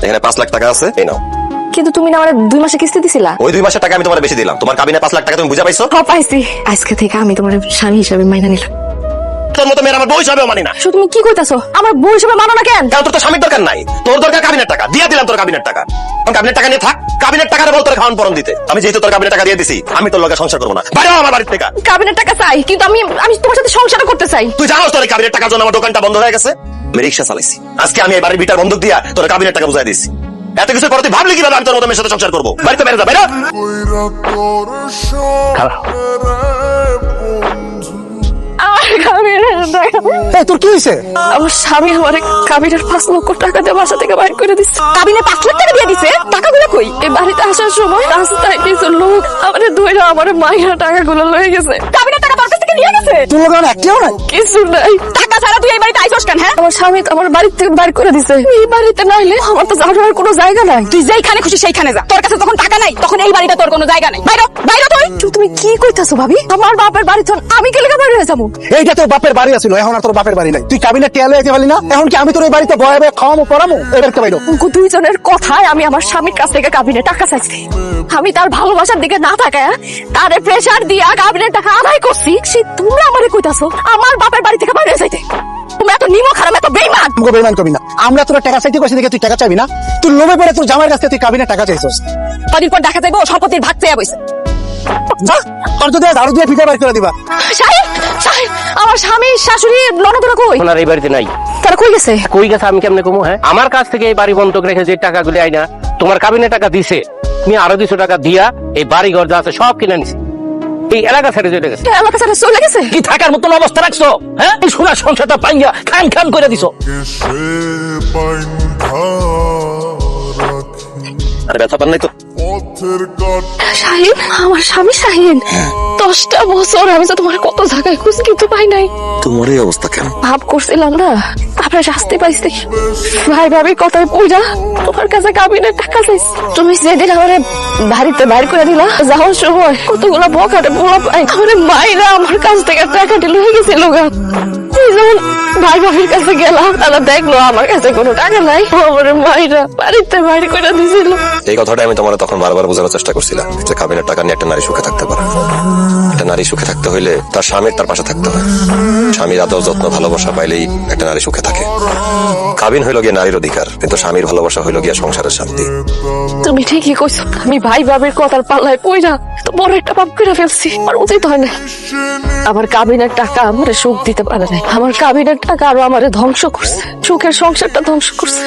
এখানে 5 লাখ টাকা আছে, এই নাও। কিন্তু তুমি না আমার 2 মাসে কিস্তি দিছিলা। ওই 2 মাসের টাকা আমি তোমার বেশি দিলাম। তোমার কাবিনে 5 লাখ টাকা তুমি বুঝা পাইছো? হ্যাঁ পাইছি। আজকে থেকে আমি তোমার স্বামী হিসেবে মাইনা নিলাম। তোর মতো মেয়ের আমার বউ হিসাবেও মানি না। তুমি কি কইতাছো? আমার বউ হিসেবে মানো না কেন? কারণ তোর তো স্বামীর দরকার নাই, তোর দরকার কাবিনের টাকা। দিয়া দিলাম তোর কাবিনের টাকা। কাবিনের টাকা নিয়ে থাক, কাবিনের টাকাটা বল তোর খাওয়ান পরন দিতে। আমি যেহেতু তোর কাবিনের টাকা দিয়ে দিছি, আমি তোর লগে সংসার করবো না। বাইরে আমার বাড়ির থেকে। কাবিনের টাকা চাই, কিন্তু আমি তোমার সাথে সংসার করতে চাই। তুই জানোস তোর কাবিনের টাকার জন্য আমার দোকানটা বন্ধ হয়ে গেছে। আমি রিক্সা চালাইছি, আজকে আমি এই বাড়ির বিটার বন্ধক দিয়া তোর কাবিনের টাকা বুঝাই দিছি। এত কিছু পরে তুই ভাবলি কিভাবে আমি তোর মতো মেয়ের সাথে সংসার করবো? বাড়িতে বেরো যা, বেরো। তোর কি হয়েছে? আমার স্বামী আমার কাবিনের 5 লক্ষ টাকা দিয়ে বাসা থেকে বাইর করে দিচ্ছে। কাবিনে 5 লাখ টাকা দিয়ে দিছে? টাকাগুলো কই? এই বাড়িতে আসার সময় রাস্তায় কিছু লোক আমারে ধইরা আমারে মাইরা টাকাগুলো লয়ে গেছে। কাবিনের টাকা তোর কাছ থেকে নিয়ে গেছে? তোর লোক একটিও নাই? কিছু নাই। টাকা ছাড়া তুই এই বাড়িতে আইছস কেন? হ্যাঁ, আমার স্বামী তো আমার বাড়ি থেকে বাইর করে দিছে। এই বাড়িতে নাইলে আমার তো যাওয়ার কোনো জায়গা নাই। তুই যেখানে খুশি সেইখানে যা। তোর কাছে যখন টাকা নাই তখন এই বাড়িতে তোর কোনো জায়গা নাই। বাইরে বাইরে তুমি কি কইতাছো ভাবি? আমার বাপের বাড়ি তো আমি কেলে বাইরে হয়ে যাবো? এইটা তোর বাপের বাড়ি আছিল, এখন আর তোর বাপের বাড়ি নাই। তুই কাবিনে টেলে যেতে পারলি না, এখন কি আমি তোর এই বাড়িতে বয়ে বয়ে খাওয়ামো পড়ামো? এবার কে বাইরো? দুইজনের কথায় আমি আমার স্বামীর কাছ থেকে কাবিনে টাকা চাইছি। আমি তার ভালোবাসার দিকে না তাকায় তারে প্রেসার দিয়া কাবিনের টাকা আদায় করছি। সে তোমরা আমারে কইতাছো আমার বাপের বাড়ি থেকে বাইরে যাইতে? তুমি এত নিমক হারাম, এত বেঈমান। মুখে বেঈমান করবি না। আমরা তোর টাকা চাইতে কইছি দেখে তুই টাকা চাইবি না? তুই লোভে পড়ে তোর জামাইয়ের কাছ থেকে তুই কাবিনে টাকা চাইছস। কদিন পর দেখা যাইবো সম্পত্তির ভাগ চেয়ে বইছে। যা, তোর যদি ঝাড়ু দিয়ে ফিটা বের করে দিবা। শাহিন, শাহিন, আমার স্বামী শাশুড়ি ননদরা কই? ওনার এই বাড়িতে নাই। তারা কই গেছে? কই গেছে আমি কেমনে কমু? হ্যাঁ, আমার কাছ থেকে এই বাড়ি বন্ধক রেখে যে টাকাগুলি আইনা তোমার কাবিনে টাকা দিছে, তুমি আরো 200 টাকা দিয়া এই বাড়ি ঘর যা আছে সব কিনে নিছি। এই এলাকা ছেড়ে চলে গেছে। এলাকা ছেড়ে চলে গেছে? কি থাকার মতন অবস্থা রাখছো? হ্যাঁ, এই সোনার সংসারটা পাইয়া খান খান করে দিছো। আরে ব্যথা পান নাই তো? শাহিন, আমার স্বামী শাহিন, 10টা বছর আমি তো তোমার কত জায়গায় খুঁজ কিন্তু পাই নাই। তোমার এই অবস্থা কেন? ভাব করছিলাম না আপনার শাস্তি পাইছি। ভাই ভাবি কথায় পূজা তোমার কাছে কাবিনের টাকা চাইছি। তুমি যেদিন আমার বাড়িতে বাইর করে দিলা, যাওয়ার সময় কতগুলা বকাটে পোলা পাই আমার মায়েরা আমার কাছ থেকে টাকাটি লয়ে গেছিল। যখন ভাই ভাবির কাছে গেলাম, তারা দেখলো আমার কাছে কোনো টাকা নাই, আমার মায়েরা বাড়িতে বাইর করে দিছিল। এই কথাটা আমি তোমার তখন বারবার বোঝানোর চেষ্টা করছিলাম যে কাবিনের টাকা নিয়ে একটা নারী সুখে থাকতে পারে। একটা নারী সুখে থাকতে হইলে তার স্বামীর তার পাশে থাকতে হয়। স্বামীর আদর যত্ন ভালোবাসা পাইলেই একটা নারী সুখে থাকে। কাবিন হইল গিয়ে নারীর অধিকার, কিন্তু স্বামীর ভালোবাসা হইল গিয়া সংসারের শান্তি। তুমি ঠিকই কইছো, আমি ভাই ভাবির কথার পাল্লায় পইরা তো বড় একটা পাপ করে ফেলছি। আর উচিত হয় না। আমার কাবিনের টাকা আমারে সুখ দিতে পারে না, আমার কাবিনের টাকা আরো আমারে ধ্বংস করছে, সুখের সংসারটা ধ্বংস করছে।